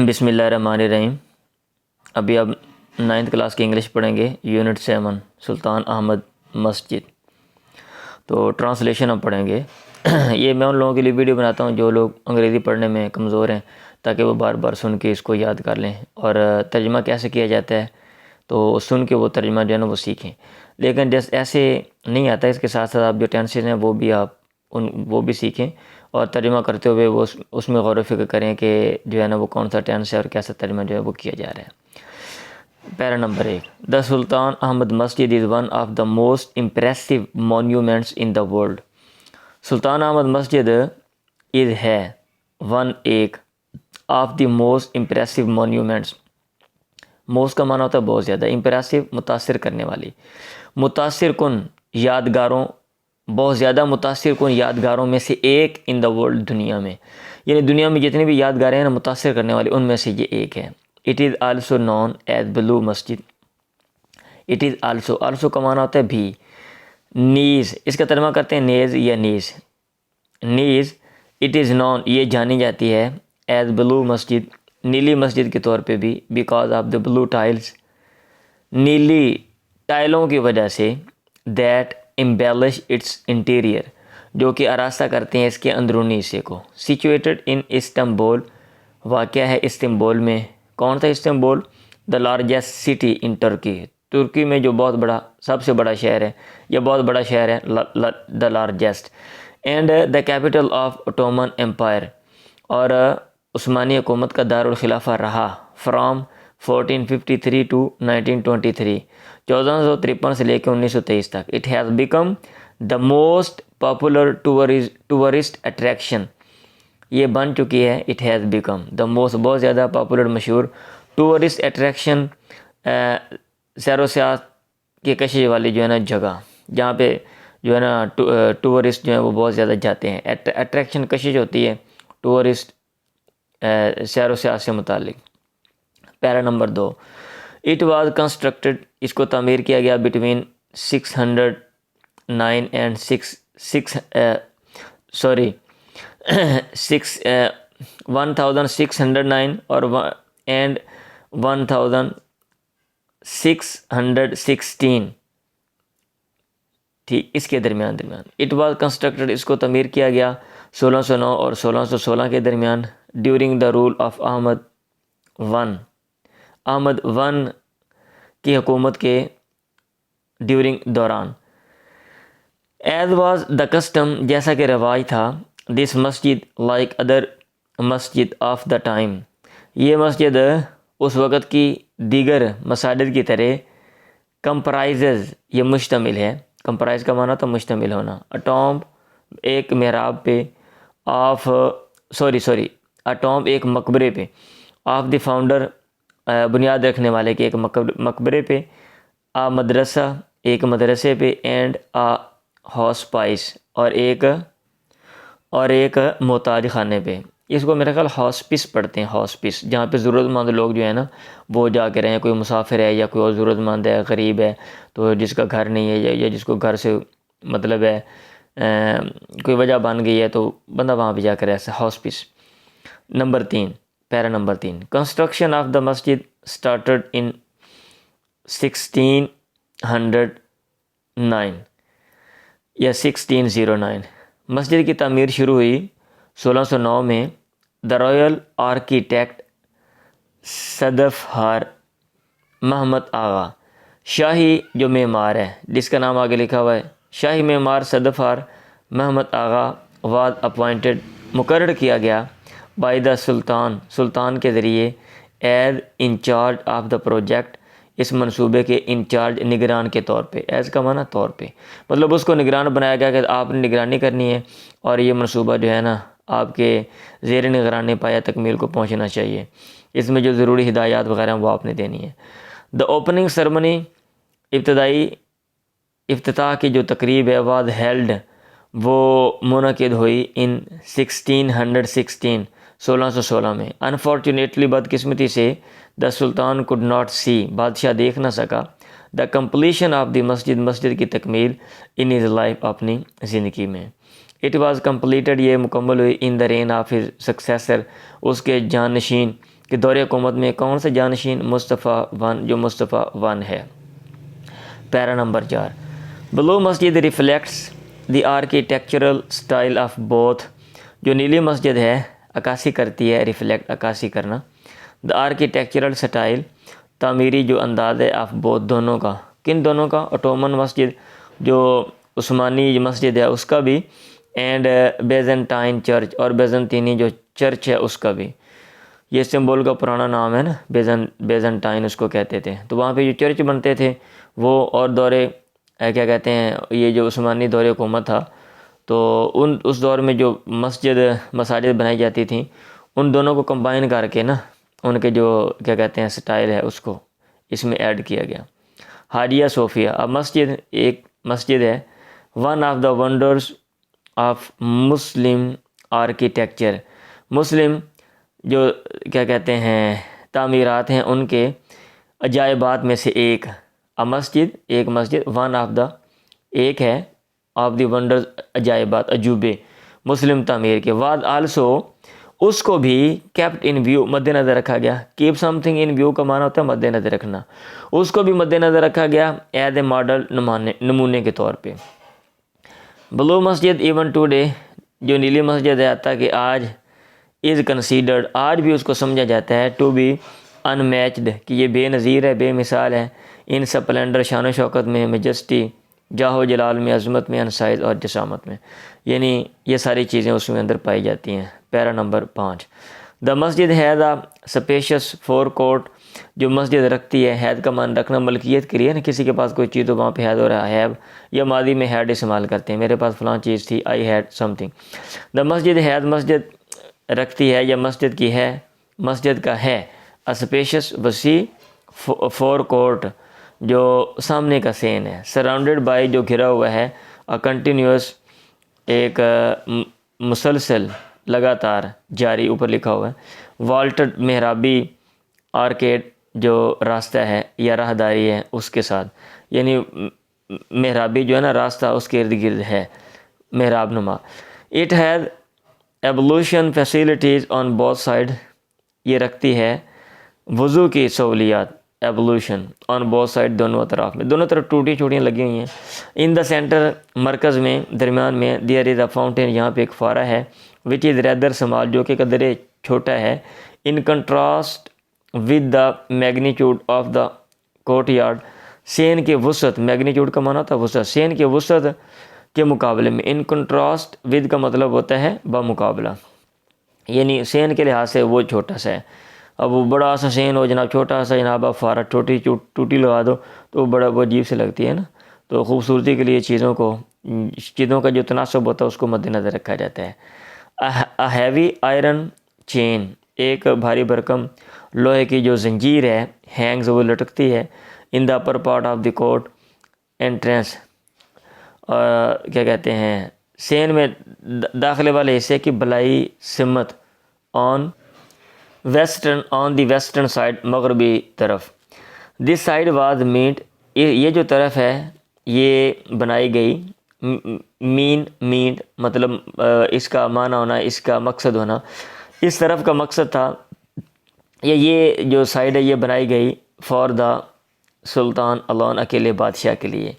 بسم اللہ الرحمن الرحیم۔ ابھی اب 9th کلاس کی انگلش پڑھیں گے، یونٹ 7 سلطان احمد مسجد۔ تو ٹرانسلیشن ہم پڑھیں گے۔ یہ میں ان لوگوں کے لیے ویڈیو بناتا ہوں جو لوگ انگریزی پڑھنے میں کمزور ہیں، تاکہ وہ بار بار سن کے اس کو یاد کر لیں، اور ترجمہ کیسے کیا جاتا ہے تو سن کے وہ ترجمہ جو ہے نا وہ سیکھیں۔ لیکن جیسے ایسے نہیں آتا، اس کے ساتھ ساتھ آپ جو ٹینسز ہیں وہ بھی سیکھیں، اور ترجمہ کرتے ہوئے وہ اس میں غور و فکر کریں کہ جو ہے نا وہ کون سا ٹینس ہے اور کیسا ترجمہ جو ہے وہ کیا جا رہا ہے۔ پیرا number 1، the Sultan Ahmed masjid is one of the most impressive monuments in the world. Sultan Ahmed مسجد ہے ایک of the most impressive monuments. Most کا معنی ہوتا ہے بہت زیادہ، امپریسو متاثر کرنے والی، متاثر کن یادگاروں، بہت زیادہ متاثر کن یادگاروں میں سے ایک ان دا ورلڈ، دنیا میں، یعنی دنیا میں جتنی بھی یادگاریں ہیں نا متاثر کرنے والی، ان میں سے یہ ایک ہے۔ It is also known as blue masjid. It is also کا معنی ہوتا ہے بھی، نیز، اس کا ترجمہ کرتے ہیں نیز یا نیز۔ اٹ از نون، یہ جانی جاتی ہے، ایز بلو مسجد، نیلی مسجد کے طور پہ بھی، because of the blue tiles, نیلی ٹائلوں کی وجہ سے، دیٹ امبیلش اٹس انٹیریئر، جو کہ آراستہ کرتے ہیں اس کے اندرونی حصے کو۔ سچویٹڈ ان استنبول، واقع ہے استنبول میں۔ کون سا استنبول؟ The largest city in Turkey, ترکی میں جو بہت بڑا، سب سے بڑا شہر ہے، یہ بہت بڑا شہر ہے، the largest, and the capital of Ottoman empire, اور عثمانی حکومت کا دارالخلافہ رہا، فرام 1453 ٹو 1923، 1453 سے لے کے 1923 تک۔ It has become the most popular tourist attraction, یہ بن چکی ہے، it has become the most, بہت زیادہ پاپولر، مشہور ٹورسٹ اٹریکشن، سیر و سیاحت کی کشش والی جو ہے نا جگہ، جہاں پہ جو ہے نا ٹورسٹ جو ہیں وہ بہت زیادہ جاتے ہیں۔ اٹریکشن کشش ہوتی ہے ٹورسٹ سیر و سیاحت سے متعلق۔ Para number 2، it was constructed, اس کو تعمیر کیا گیا بٹوین 609 اینڈ 1609 اور 1616، ٹھیک، اس کے درمیان۔ اٹ واز کنسٹرکٹڈ، اس کو تعمیر کیا گیا 1609 اور 1616 کے درمیان، during the rule of Ahmed one کی حکومت کے دوران۔ ایز واز دا کسٹم، جیسا کہ رواج تھا، دس مسجد like other Masjid of the time, یہ مسجد اس وقت کی دیگر مساجد کی طرح، کمپرائزز، یہ مشتمل ہے، کمپرائز کا معنی تھا مشتمل ہونا، اٹوم ایک محراب پہ، اٹوم ایک مقبرے پہ، آف دی فاؤنڈر، بنیاد رکھنے والے کے ایک مقبرے پہ، مدرسہ ایک مدرسے پہ، اینڈ ہاسپائس، اور ایک محتاج خانے پہ۔ اس کو میرا خیال ہاسپس پڑھتے ہیں، ہاسپس، جہاں پہ ضرورت مند لوگ جو ہے نا وہ جا کے رہیں، کوئی مسافر ہے یا کوئی اور ضرورت مند ہے، غریب ہے، تو جس کا گھر نہیں ہے یا جس کو گھر سے مطلب ہے، کوئی وجہ بن گئی ہے تو بندہ وہاں پہ جا کر ایسا، ہاسپس۔ Number 3، para number 3، construction of the Masjid started ان 1609 یا 1609، مسجد کی تعمیر شروع ہوئی 1609 میں، دا رائل آرکیٹیکٹ صدفہار محمد آغا، شاہی جو معمار ہے، جس کا نام آگے لکھا ہوا ہے، شاہی معمار صدفہار محمد آغا واز اپوائنٹڈ، مقرر کیا گیا، بائی دا سلطان کے ذریعے، as in charge of the project, اس منصوبے کے انچارج، نگران کے طور پہ، ایز کا معنی طور پہ، مطلب اس کو نگران بنایا گیا کہ آپ نے نگرانی کرنی ہے، اور یہ منصوبہ جو ہے نا آپ کے زیر نگرانی پایا تکمیل کو پہنچنا چاہیے، اس میں جو ضروری ہدایات وغیرہ ہیں وہ آپ نے دینی ہے۔ دا اوپننگ سرمنی، افتتاح کی جو تقریب ہے، واز ہیلڈ، وہ منعقد ہوئی ان 1616 میں، انفارچونیٹلی، بدقسمتی سے، دا سلطان کوڈ ناٹ سی، بادشاہ دیکھ نہ سکا، دا کمپلیشن آف دی مسجد کی تکمیل، ان ہز لائف، اپنی زندگی میں۔ اٹ واز کمپلیٹڈ، یہ مکمل ہوئی، ان دا رین آف ہز سکسیسر، اس کے جانشین کہ دور حکومت میں کون سے جانشین مصطفیٰ ون جو مصطفیٰ ون ہے۔ پیرا number 4، blue Masjid reflects the architectural style of both, جو نیلی مسجد ہے عکاسی کرتی ہے، ریفلیکٹ عکاسی کرنا، دا آرکیٹیکچرل سٹائل تعمیری جو انداز ہے، آف بوتھ دونوں کا، کن دونوں کا؟ اوٹومن مسجد جو عثمانی مسجد ہے اس کا بھی، اینڈ بیزنٹائن چرچ، اور بیزنطینی جو چرچ ہے اس کا بھی۔ یہ استنبول کا پرانا نام ہے نا، بیزنٹائن اس کو کہتے تھے۔ تو وہاں پہ جو چرچ بنتے تھے وہ، اور دورے کیا کہتے ہیں، یہ جو عثمانی دور حکومت تھا تو اس دور میں جو مساجد بنائی جاتی تھیں ان دونوں کو کمبائن کر کے نا، ان کے جو کیا کہتے ہیں سٹائل ہے اس کو اس میں ایڈ کیا گیا۔ حاجیہ صوفیہ، اب مسجد ایک مسجد ہے، one of the wonders of Muslim architecture, مسلم جو کیا کہتے ہیں تعمیرات ہیں ان کے عجائبات میں سے ایک، ایک مسجد ون آف دا ایک ہے، آف دی ونڈرز عجائبات عجوبے مسلم تعمیر کے بعد، آلسو اس کو بھی کیپٹ ان ویو مد نظر رکھا گیا۔ Keep something in view کا معنی ہوتا ہے مد نظر رکھنا، اس کو بھی مد نظر رکھا گیا ایز اے ماڈل، نمونے کے طور پہ۔ بلو مسجد ایون ٹوڈے، جو نیلی مسجد ہے حتیٰ کہ آج، از کنسیڈرڈ، آج بھی اس کو سمجھا جاتا ہے، ٹو بی ان میچڈ، کہ یہ بے نظیر ہے، بے مثال ہے، ان سپلنڈر شان و شوکت میں، میجسٹی جاہ و جلال میں، عظمت میں، ان سائز اور جسامت میں، یعنی یہ ساری چیزیں اس میں اندر پائی جاتی ہیں۔ Para number 5، the Masjid has a سپیشس four court, جو مسجد رکھتی ہے، ہیڈ کا مان رکھنا ملکیت کے لیے نا، کسی کے پاس کوئی چیز تو وہاں پہ ہیڈ ہو رہا ہے، یا ماضی میں ہیڈ استعمال کرتے ہیں، میرے پاس فلاں چیز تھی، I had some thing. The Masjid has, مسجد رکھتی ہے یا مسجد کی ہے، مسجد کا ہے اسپیشس وسیع، فور کورٹ جو سامنے کا سین ہے، سراؤنڈیڈ بائی جو گھرا ہوا ہے، کنٹینیوس ایک مسلسل لگاتار جاری، اوپر لکھا ہوا ہے، والٹڈ محرابی، آرکیڈ جو راستہ ہے یا راہداری ہے اس کے ساتھ، یعنی محرابی جو ہے نا راستہ اس کے ارد گرد ہے، محراب نما۔ It has ablution facilities on both side, یہ رکھتی ہے وضو کی سہولیات، ایبلوشن آن بوتھ سائڈ، دونوں اطراف میں، دونوں طرف ٹوٹی چھوٹیاں لگی ہوئی ہیں۔ ان دا سینٹر، مرکز میں، درمیان میں، دیئر از اے فاؤنٹین، یہاں پہ ایک فوارہ ہے، وچ از ریدر سمال، جو کہ قدرے چھوٹا ہے، in contrast with the magnitude of the courtyard, سین کے وسعت، میگنیچیوڈ کا معنی تھا وسعت، سین کے وسعت کے مقابلے میں، ان کنٹراسٹ ود کا مطلب ہوتا ہے بمقابلہ، یعنی سین کے لحاظ سے وہ چھوٹا سا ہے۔ اب وہ بڑا سا سین ہو جناب، چھوٹا سا جناب آپ فارا ٹوٹی لگا دو تو وہ بڑا وہ عجیب سے لگتی ہے نا، تو خوبصورتی کے لیے چیزوں کا جو تناسب ہوتا ہے اس کو مد نظر رکھا جاتا ہے۔ اے ہیوی آئرن چین، ایک بھاری بھرکم لوہے کی جو زنجیر ہے، ہینگز وہ لٹکتی ہے، in the upper part of the court entrance, کیا کہتے ہیں سین میں داخلے والے حصے کی بلائی سمت، آن دی ویسٹرن سائڈ، مغربی طرف۔ دس سائڈ واز مینٹ، یہ جو طرف ہے یہ بنائی گئی، مینٹ مطلب اس کا معنی ہونا، اس کا مقصد ہونا، اس طرف کا مقصد تھا، یہ جو سائڈ ہے یہ بنائی گئی فار دا سلطان الون، اکیلے بادشاہ کے لیے۔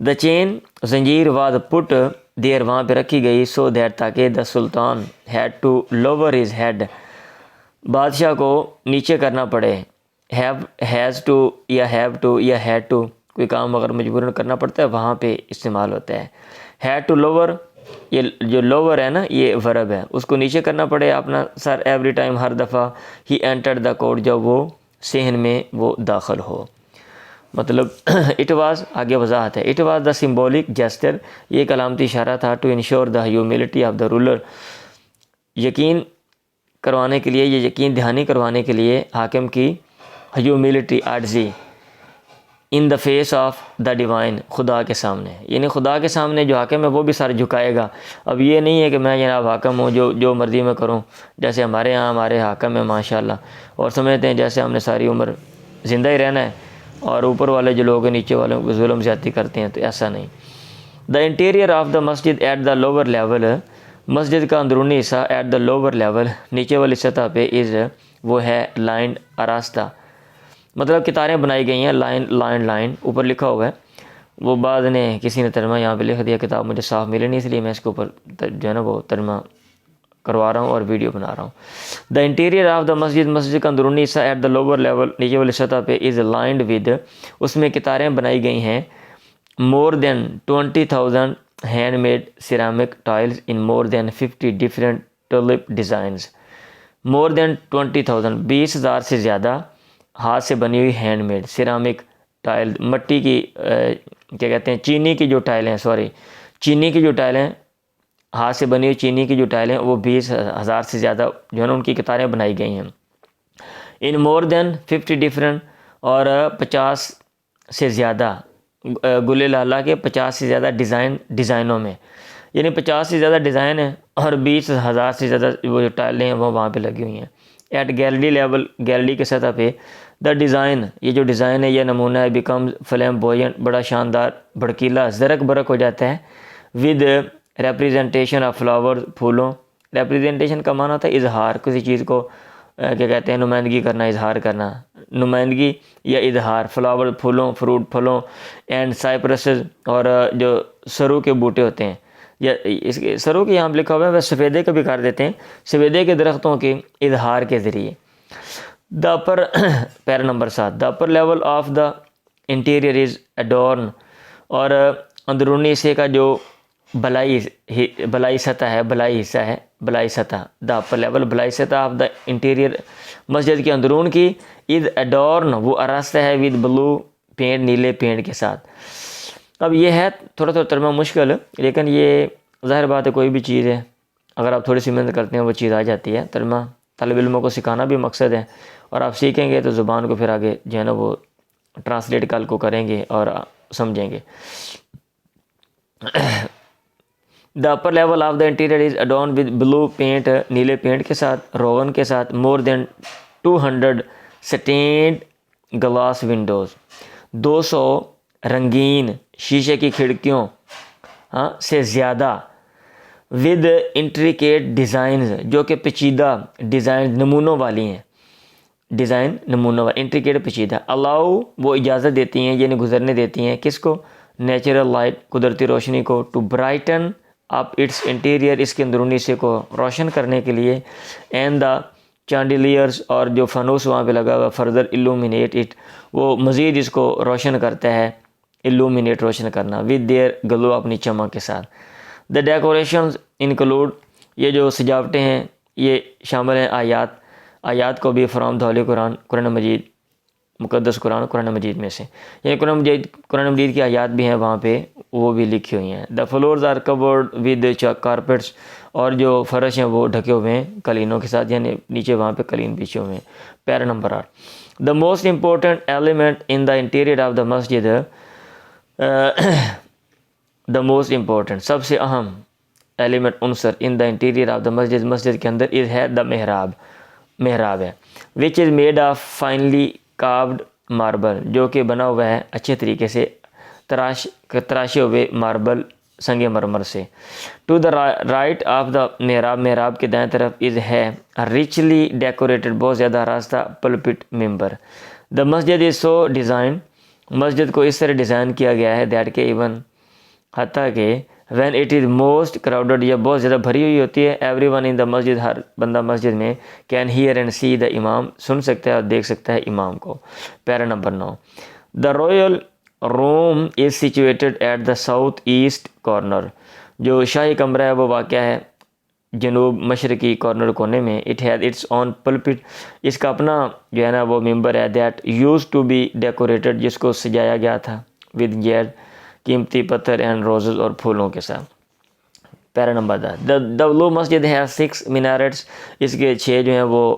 دا چین، زنجیر، واز پٹ دیر، وہاں پہ رکھی گئی، سو دیٹ تاکہ the sultan had to lower his head, بادشاہ کو نیچے کرنا پڑے، ہیز ٹو یا ہیو ٹو یا ہیڈ ٹو، کوئی کام اگر مجبوراً کرنا پڑتا ہے وہاں پہ استعمال ہوتا ہے۔ ہیڈ ٹو لوور، یہ جو لوور ہے نا یہ ورب ہے، اس کو نیچے کرنا پڑے اپنا سر، ایوری ٹائم، ہر دفعہ، ہی انٹرڈ دا کورٹ، جب وہ صحن میں وہ داخل ہو، مطلب اٹ واز، آگے وضاحت ہے، it was the symbolic gesture, یہ ایک علامتی اشارہ تھا، to ensure the humility of the ruler, یقین کروانے کے لیے، یہ یقین دہانی کروانے کے لیے حاکم کی ہیوملٹی، عاجزی، in the face of the divine, خدا کے سامنے، یعنی خدا کے سامنے جو حاکم ہے وہ بھی سر جھکائے گا۔ اب یہ نہیں ہے کہ میں جناب حاکم ہوں جو مرضی میں کروں، جیسے ہمارے ہاں ہمارے حاکم ہیں ماشاءاللہ، اور سمجھتے ہیں جیسے ہم نے ساری عمر زندہ ہی رہنا ہے، اور اوپر والے جو لوگ ہیں نیچے والوں کو ظلم زیادتی کرتے ہیں، تو ایسا نہیں۔ دا interior of the Masjid at the lower level, مسجد کا اندرونی حصہ ایٹ دا لوور لیول، نیچے والی سطح پہ از وہ ہے لائن آراستہ، مطلب کتاریں بنائی گئی ہیں لائن اوپر لکھا ہوا ہے، وہ بعد نے کسی نے ترجمہ یہاں پہ لکھ دیا، کتاب مجھے صاف ملی نہیں، اس لیے میں اس کے اوپر جو ہے نا وہ ترجمہ کروا رہا ہوں اور ویڈیو بنا رہا ہوں۔ دا انٹیریئر آف دا مسجد کا اندرونی حصہ ایٹ دا لوور لیول، نیچے والی سطح پہ از لائنڈ ود، اس میں کتاریں بنائی گئی ہیں more than 20,000 handmade ceramic tiles in more than 50 different tulip designs۔ more than 20,000 20,000 سے زیادہ ہاتھ سے بنی ہوئی ہینڈ میڈ سیرامک ٹائل، مٹی کی کیا کہتے ہیں، چینی کی جو ٹائلیں، چینی کی جو ٹائلیں، ہاتھ سے بنی ہوئی چینی کی جو ٹائلیں، وہ 20,000 سے زیادہ جو ہے نا ان کی کتاریں بنائی گئی ہیں۔ ان مور دین 50 ڈفرینٹ، اور 50 سے زیادہ گل لالہ کے 50 سے زیادہ ڈیزائنوں میں، یعنی 50 سے زیادہ ڈیزائن ہیں اور 20,000 سے زیادہ وہ جو ٹائلیں ہیں وہ وہاں پہ لگی ہوئی ہیں۔ ایٹ گیلری لیول، گیلری کے سطح پہ، دا ڈیزائن، یہ جو ڈیزائن ہے یہ نمونہ ہے، بیکم فلیمبوینٹ، بڑا شاندار، بھڑکیلا، زرق برق ہو جاتا ہے، ود ریپریزنٹیشن آف فلاور، پھولوں، ریپریزنٹیشن کا معنی ہوتا ہے اظہار، کسی چیز کو کیا کہتے ہیں، نمائندگی کرنا، اظہار کرنا، نمائندگی یا اظہار، فلاور پھولوں، فروٹ پھلوں، اینڈ سائپرسز، اور جو سرو کے بوٹے ہوتے ہیں، یا اس کے سرو کے یہاں پہ لکھا ہوا ہے، وہ سفیدے کا بھی کر دیتے ہیں، سفیدے کے درختوں کے اظہار کے ذریعے۔ The upper para number 7، the upper level of the interior is adorned, اور اندرونی حصے کا جو بلائی سطح ہے، بلائی سطح، دا اپر لیول، بلائی سطح آف دا انٹیریئر، مسجد کے اندرون کی، از اڈورن، وہ آراستہ ہے، ود بلو پینٹ، نیلے پینٹ کے ساتھ۔ اب یہ ہے تھوڑا ترجمہ مشکل، لیکن یہ ظاہر بات ہے، کوئی بھی چیز ہے اگر آپ تھوڑی سی محنت کرتے ہیں وہ چیز آ جاتی ہے۔ ترجمہ طالب علموں کو سکھانا بھی مقصد ہے، اور آپ سیکھیں گے تو زبان کو پھر آگے جو ہے نا وہ ٹرانسلیٹ کل کو کریں گے اور سمجھیں گے۔ The upper level of the interior is adorned with blue paint, نیلے پینٹ کے ساتھ، روغن کے ساتھ، more than 200 stained glass windows, 200 رنگین شیشے کی کھڑکیوں سے زیادہ، ود انٹریکیٹ ڈیزائنز، جو کہ پیچیدہ ڈیزائن نمونوں والی ہیں، ڈیزائن نمونوں والی، انٹریکیٹ پیچیدہ، الاؤ وہ اجازت دیتی ہیں، یعنی گزرنے دیتی ہیں، کس کو؟ نیچرل لائٹ، قدرتی روشنی کو، to brighten up its interior, اس کے اندرونی حصے کو روشن کرنے کے لیے، اینڈ دا چانڈیلیئرز، اور جو فانوس وہاں پہ لگا ہوا، فردر illuminate اٹ، وہ مزید اس کو روشن کرتا ہے، illuminate روشن کرنا، ود دیئر گلو، اپنی چمک کے ساتھ۔ دا ڈیکوریشنز انکلوڈ، یہ جو سجاوٹیں ہیں یہ شامل ہیں آیات کو بھی فرام دا ہولی قرآن مجید، مقدس قرآن مجید میں سے، یعنی قرآن مجید کی آیات بھی ہیں وہاں پہ، وہ بھی لکھی ہوئی ہیں۔ The floors are covered with carpets, اور جو فرش ہیں وہ ڈھکے ہوئے ہیں قلینوں کے ساتھ، یعنی نیچے وہاں پہ قلین بچھے ہوئے ہیں۔ Para number 8، the most important element in the interior of the masjid, the most important, سب سے اہم ایلیمنٹ، عنصر، ان the interior of the masjid, مسجد کے اندر، از ہے دا محراب ہے، which is made of finely carved marble, جو کہ بنا ہوا ہے اچھے طریقے سے تراشے ہوئے ماربل، سنگ مرمر سے۔ To the right of the mihrab کے دائیں طرف از ہے ریچلی ڈیکوریٹڈ، بہت زیادہ آراستہ، پلپٹ ممبر۔ دا مسجد از سو ڈیزائن، مسجد کو اس طرح ڈیزائن کیا گیا ہے، دیٹ کہ ایون، حتیٰ کہ when it is most crowded, یہ بہت زیادہ بھری ہوئی ہوتی ہے، ایوری ون ان دا مسجد، ہر بندہ مسجد میں، کین ہیئر اینڈ سی دا امام، سن سکتا ہے اور دیکھ سکتا ہے امام کو۔ Para number 9، the royal room is situated at the south east corner, جو شاہی کمرہ ہے وہ واقع ہے جنوب مشرقی کارنر کونے میں۔ It has its own pulpit, اس کا اپنا جو ہے نا وہ ممبر ہے، that used to be decorated, جس کو سجایا گیا تھا، ود جیڈ، قیمتی پتھر، اینڈ روزز، اور پھولوں کے ساتھ۔ پیرا نمبر 10، دا بلو مسجد ہے 6 مینارٹس، اس کے 6 جو ہیں وہ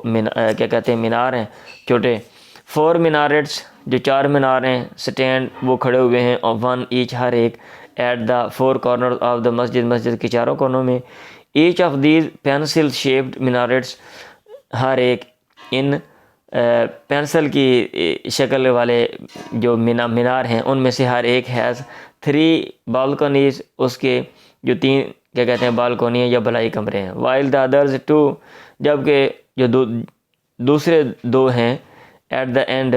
کیا کہتے ہیں، مینار ہیں چھوٹے، 4 مینارٹس، جو 4 مینار ہیں، سٹینڈ، وہ کھڑے ہوئے ہیں، اور 1 ایچ، ہر ایک، at the 4 corner of the masjid, مسجد کے چاروں کونوں میں۔ Each of these pencil shaped minarets, ہر ایک ان پینسل کی شکل والے جو مینار ہیں ان میں سے ہر ایک ہیز 3 بالکنیز، اس کے جو 3 کیا کہتے ہیں بالکونی ہیں یا بھلائی کمرے ہیں. وائل دا ادرز 2 جبکہ جو دوسرے 2 ہیں at the end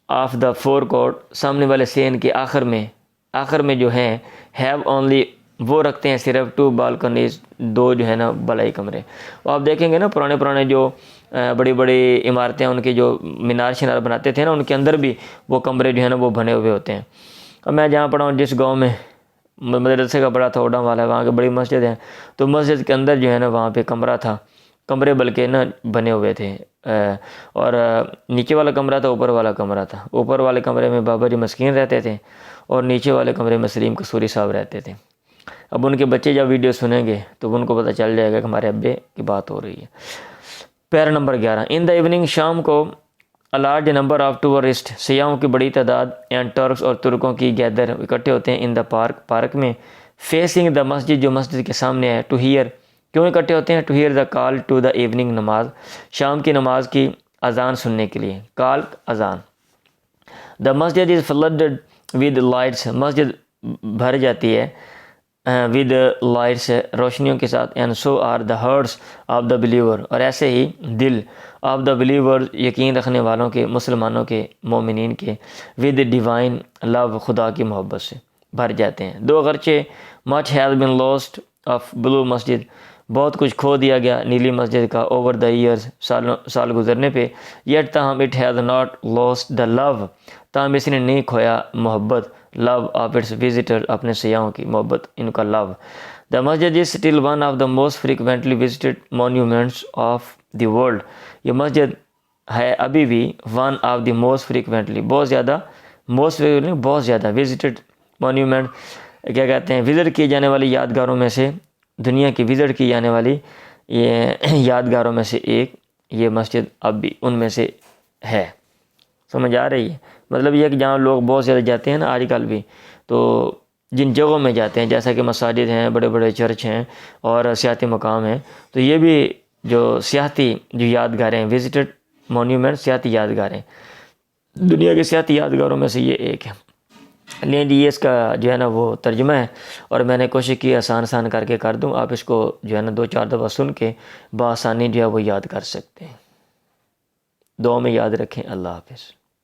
of the forecourt سامنے والے سین کے آخر میں جو ہیں ہیو اونلی وہ رکھتے ہیں صرف 2 بالکنیز 2 جو ہے نا بھلائی کمرے. اور آپ دیکھیں گے نا پرانے جو بڑی بڑی عمارتیں ان کی جو مینار شنار بناتے تھے نا ان کے اندر بھی وہ کمرے جو ہے نا وہ بنے ہوئے ہوتے ہیں. اب میں جہاں پڑھا ہوں جس گاؤں میں مدرسے کا بڑا تھوڑا والا ہے وہاں کی بڑی مسجد ہے تو مسجد کے اندر جو ہے نا وہاں پہ کمرے بلکہ نا بنے ہوئے تھے اور نیچے والا کمرہ تھا اوپر والا کمرہ تھا. اوپر والے کمرے میں بابا جی مسکین رہتے تھے اور نیچے والے کمرے میں سلیم قصوری صاحب رہتے تھے. اب ان کے بچے جب ویڈیو سنیں گے تو ان کو پتہ چل جائے گا کہ ہمارے ابے کی بات ہو رہی ہے. پیرا نمبر 11 ان دا ایوننگ شام کو a large number of tourists سیاحوں کی بڑی تعداد اینڈ ٹرکس اور ترکوں کی گیدر اکٹھے ہوتے ہیں ان دا پارک میں فیسنگ دا مسجد جو مسجد کے سامنے ہے. ٹو ہیئر کیوں اکٹھے ہوتے ہیں؟ To hear the call to the evening namaz شام کی نماز کی اذان سننے کے لیے. کال اذان. دا مسجد از فلڈڈ ود لائٹس مسجد بھر جاتی ہے ود لائٹس روشنیوں کے ساتھ. And so are the hearts of the believer اور ایسے ہی دل آف دا بلیور یقین رکھنے والوں کے مسلمانوں کے مومنین کے ود ڈیوائن لو خدا کی محبت سے بھر جاتے ہیں. دو اگرچہ مچ ہیز بن لاسٹ آف بلو مسجد بہت کچھ کھو دیا گیا نیلی مسجد کا اوور دا ایئرز سال گزرنے پہ یٹ تاہم اٹ ہیز ناٹ لاسٹ دا لو تاہم اس نے نہیں کھویا محبت لو آف اٹس وزٹر اپنے سیاحوں کی محبت ان کا لو. The masjid is still one of the most frequently visited monuments of the world یہ مسجد ہے ابھی بھی one of the most frequently بہت زیادہ وزٹڈ مونیومنٹ کیا کہتے ہیں وزٹ کی جانے والی یادگاروں میں سے دنیا کی وزٹ کی جانے والی یہ یادگاروں میں سے ایک یہ مسجد اب بھی ان میں سے ہے. سمجھ آ رہی ہے؟ مطلب یہ کہ جہاں لوگ بہت زیادہ جاتے ہیں نا آج کل بھی تو جن جگہوں میں جاتے ہیں جیسا کہ مساجد ہیں بڑے بڑے چرچ ہیں اور سیاحتی مقام ہیں تو یہ بھی جو سیاحتی جو یادگاریں وزٹڈ مونیومنٹ سیاحتی یادگاریں دنیا کے سیاحتی یادگاروں میں سے یہ ایک ہے. لیکن یہ اس کا جو ہے نا وہ ترجمہ ہے اور میں نے کوشش کی آسان کر کے کر دوں. آپ اس کو جو ہے نا 2-4 دفعہ سن کے بآسانی جو ہے وہ یاد کر سکتے ہیں. دعا میں یاد رکھیں. اللہ حافظ.